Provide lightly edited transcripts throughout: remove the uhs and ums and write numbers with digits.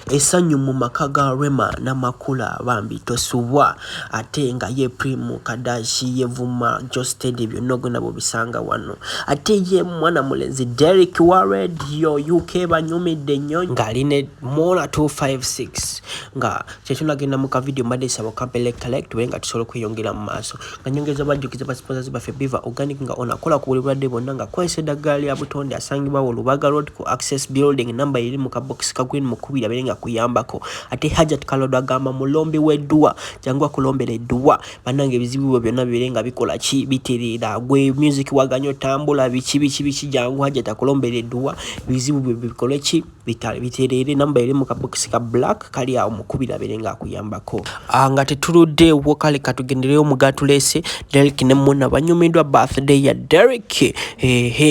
Esanyu mu maka ga Rema n'amakula bambi tosubwa ate nga ye Primo Kadashi yevuma Josted byonna nabo bisanga wano ate ye mwana mulenzi Derick wa radio UK banyumidde nnyo ng'aline Mola 256 nga kyekyo mu ka video mbadde sabo kampele collect wenga tusobola kweyongera mu maaso nga nyongeza bajjukiza ba sponsors baffe Biva Organic nga onakola ku buli bulwadde bwonna nga kwesa eddagala lya butonde asangibwa Olubaga Road ku Access Building namba eri mu kabox ka green mu kubira berenga kuyambako ate Hajat Kalodo agamba mulombi weddua jangwa kulombera eddua banange ebizibu byonna birenga bikola ki biterera gwe music waganyo tambula bichi jangu Hajat akulombera eddua bizibu bikole ki biterere namba eri mu kabox ka black kali awo mu kubira berenga kuyambako nga tetuludde wo kale katugendereyo mugatulese Derick ne muna banyumidwa birthday ya Derick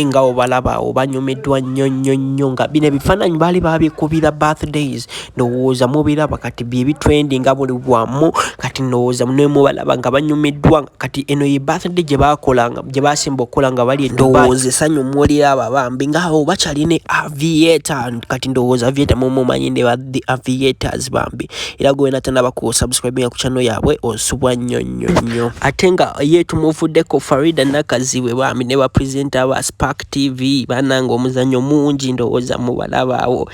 nga obalaba obanyumidwa nnyo nga bine bifananyi bali babikubira birthdays ndowooza mubiraba kati bye trending nga buli bwamu kati ndowooza ne mubalaba nga banyumidwa kati eno ye birthday gye bakolanga gye basimba okukola nga bali ndowooza Esanyu muliraba bambi nga abo bacaline aviator kati ndowooza aviator mumanyi ne ba the aviators bambi era gwe natanaba ku subscribe ku channel yabwe osubwa nnyo ate nga ye tumuvuddeko Farida Nakaziwe bambi ne ba presenter ba Spark TV bananga omuzanyo mungi ndowooza mubalaba awo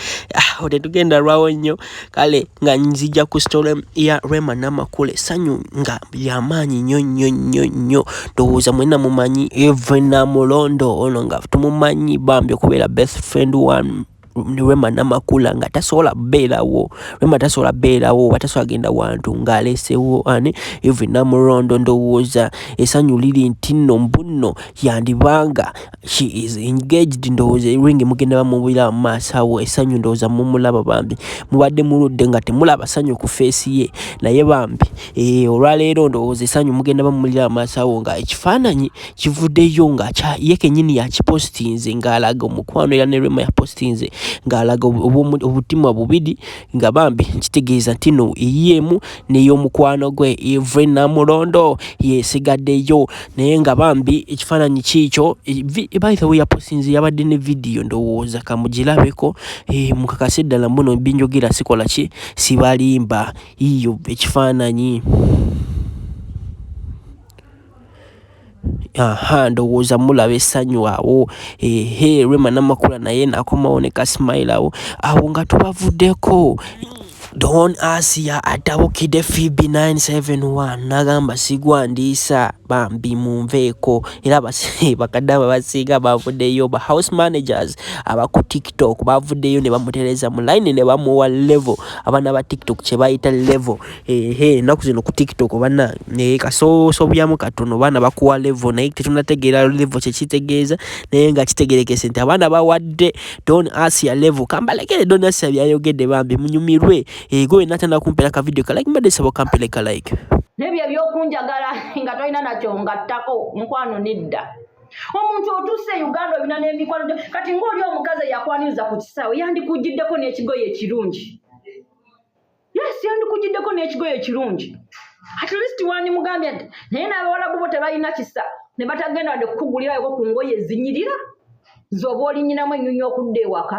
tugenda lwawo nnyo kale nga nzija ku story ya Rema n'amakula Esanyu nga byamaanyi nnyo ndowooza mwena mumanyi Evena Mulondo ono nga tumumanyi bambi okubeera best friend one Rema n'amakula nga tasobola beerawo Rema tasobola beerawo batasobola genda wantu ng'aleesewo ani Evena Mulondo ndowooza Esanyu liri nti nno mbuno yandibanga she is engaged ndowooza ring mugenda bamubira mu maaso awo Esanyu ndowooza mumulaba bambi mubadde muludde nga temulaba Sanyu ku face ye naye bambi olwaleero ndowooza Esanyu mugenda bamulira mu maaso awo nga ekifaananyi kivuddeyo nga ye kennyini yakipostinze ng'alaga omukwano era ne Rema yapostinze ng'alaga obutima bubiri nga bambi kitegeeza nti no eyemu n'ey'omukwano gwe Evena Mulondo yesigaddeyo naye nga bambi ekifaananyi kiikyo by the way yapostinze yabadde ne video ndowooza kamugirabeko mukakase ddala mbuno binjogera sikola ki sibalimba iyo ekifaananyi ndowooza mulaba Esanyu awo Rema n'amakula naye nakomawo ne kasmile awo nga tubavuddeko Don Asia atabukidde Phoebe 971 nagamba sigwandiisa bambi munveeko era bakadama basiga bavuddeyo ba house managers abaku TikTok bavuddeyo ne bamutereza mu line ne bamuwa level abana ba TikTok kye bayita level naku zino ku TikTok bana kasooso byamu katono bana bakuwa level naye tetunategeera level kye kitegeeza naye nga kitegerekese nti abana bawadde Don Asia level kambalekere Don Asia byayogedde bambi munyumirwe gwe natana kumpera ka video ka like mbade sabo kampele ka like nebya byokunjagala nga toyina nakyo ngattako mukwano nedda omuntu otuse Uganda bina n'emikwano kati ng'oli omukazi yakwaniriza ku kisaawe yandikugiddeko n'ekigoye ekirungi yes yandikugiddeko n'ekigoye ekirungi at least wani mugambye naye n'abawala bo tebalina kisa ne batagenda wadde kukugulirayo ku ngoye ezinyirira zoba oli nnyinamu ennyonyi okudda ewaka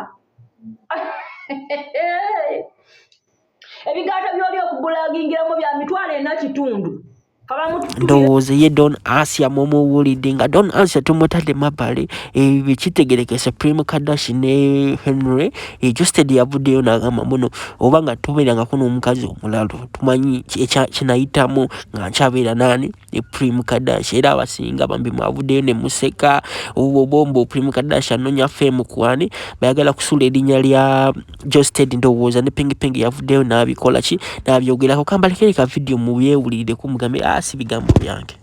ebigata byoli okugulagingiramu bya mitwalo 4 ndowooza ye Don Asia mumuwulidde nga Don Asia tumutadde mabbali kitegerekese Primo Kadashi ne Henry Josted yavuddeyo n'agamba muno oba nga tubeerangako n'omukazi omulalo tumanyi kinayitamu nga nkyabeera nani Primo Kadashi era abasinga bambi mwavuddeyo ne museka obombo Primo Kadashi anonya fame kwani bayagala kusula erinnya lya Josted ndowooza ne Pingi yavuddeyo n'abikola ki n'abyogerako kambalekere ka video mubyewulirire kumugambe bigambo byange.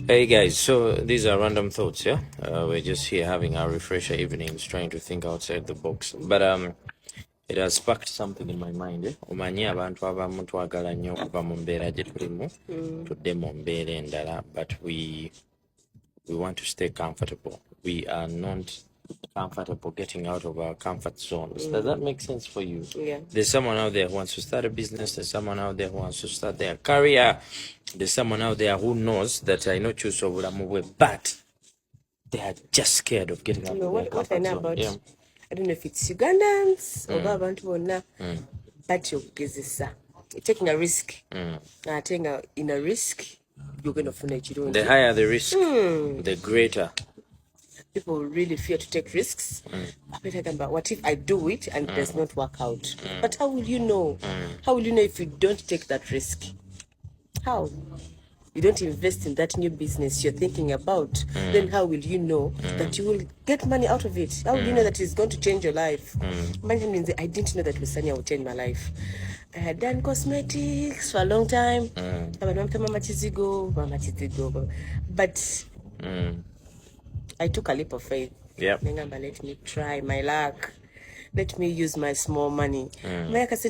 Hey guys, so these are random thoughts, yeah? We're just here having our refresher evenings, trying to think outside the box. But it has sparked something in my mind, eh? Omanyi abantu abamu twagala nnyo okuva mu mbeera gye tulimu tudde mu mbeera endala, but we want to stay comfortable. We are not comfortable getting out of our comfort zones. Does that make sense for you? Yeah. There's someone out there who wants to start a business. There's someone out there who wants to start their career. There's someone out there who knows that I know choose Obulamuwe, but they are just scared of getting out of their comfort zone. I know about, I don't know if it's Ugandans or abantu bonna but you're taking a risk. Taking in a risk, you're going to finish. The higher the risk, the greater. People really fear to take risks. But what if I do it and it does not work out? But how will you know? How will you know if you don't take that risk? How? You don't invest in that new business you're thinking about, then how will you know that you will get money out of it? How will you know that it's going to change your life? I didn't know that Lusania would change my life. I had done cosmetics for a long time. But I took a leap of faith. Yep. Let me try my luck. Let me use my small money. It's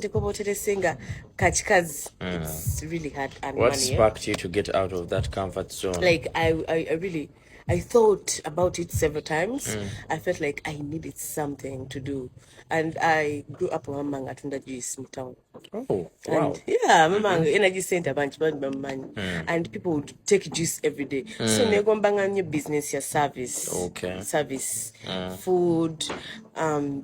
really hard. What sparked you to get out of that comfort zone? Like I thought about it several times. I felt like I needed something to do. And I grew up on Manga Tunda Juice in town. Oh, wow. And yeah, Manga energy center bunch money. And people would take juice every day. So they go bang on your business, your service. Okay. Service, food,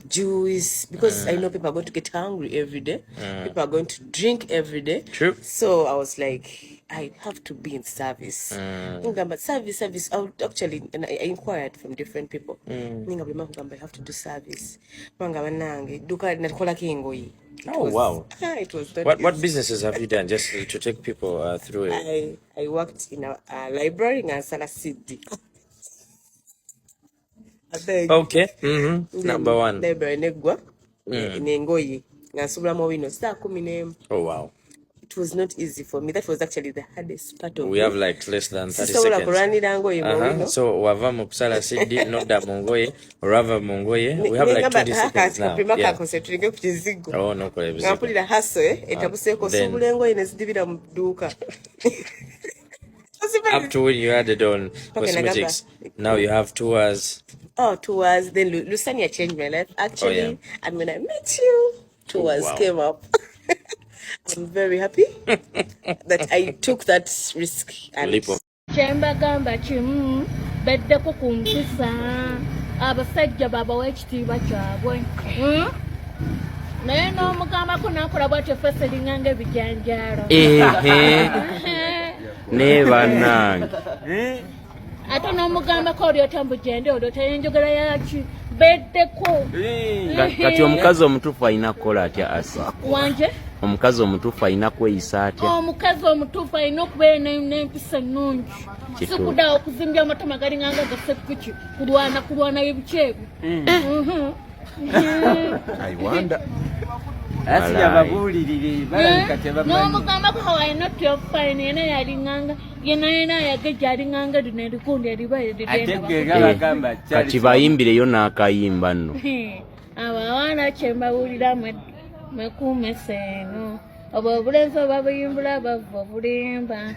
juice. Because I know people are going to get hungry every day. People are going to drink every day. True. So I was like, I have to be in service. But service. I inquired from different people. I have to do service. Oh, wow. It was What businesses have you done just to take people through it? I worked in a library in Sala City. Okay. Number one. Library Negwa. Nengoyi. Oh, wow. It was not easy for me. That was actually the hardest part of it. We have like less than 30 seconds. So, wava mukusala sidi, not da mongoye, rava mongoye. We have like 20 seconds now. Yeah. Oh, no problem. Up to when you added on cosmetics, now you have tours. Oh, tours. Then Lusania changed my life. Actually, and when I met you, tours came up. I'm very happy that I took that risk. And Chemba gamba chimu bedde ko kumpisa abasajja baba w'ekitiibwa kyabwe naye n'omugamba ko nakola bwatyo fese linganga ebijanjaalo ne bannange ate n'omugamba ko oli otambujende olwo tayenjogera yaki beddeko kati omukazi omutuufu alina kukola atya asa wanje omukazi omutuufu alina kweyisa atya omukazi omutuufu alina okubeera n'empisa ennungi sikuddawo okuzimbya amatama galinganga gasekuki kulwana ebikyebu aiwanda asi ababuulirire balabika tebamanyi n'omugamba ko I not your fine yena yalinganga yena yageja alinganga lino erikundi eriba kati bayimbireyo n'akayimba nno abawana kyembawulira mwekuume seeno obwo obulenzi oba buyimbula bava obulimba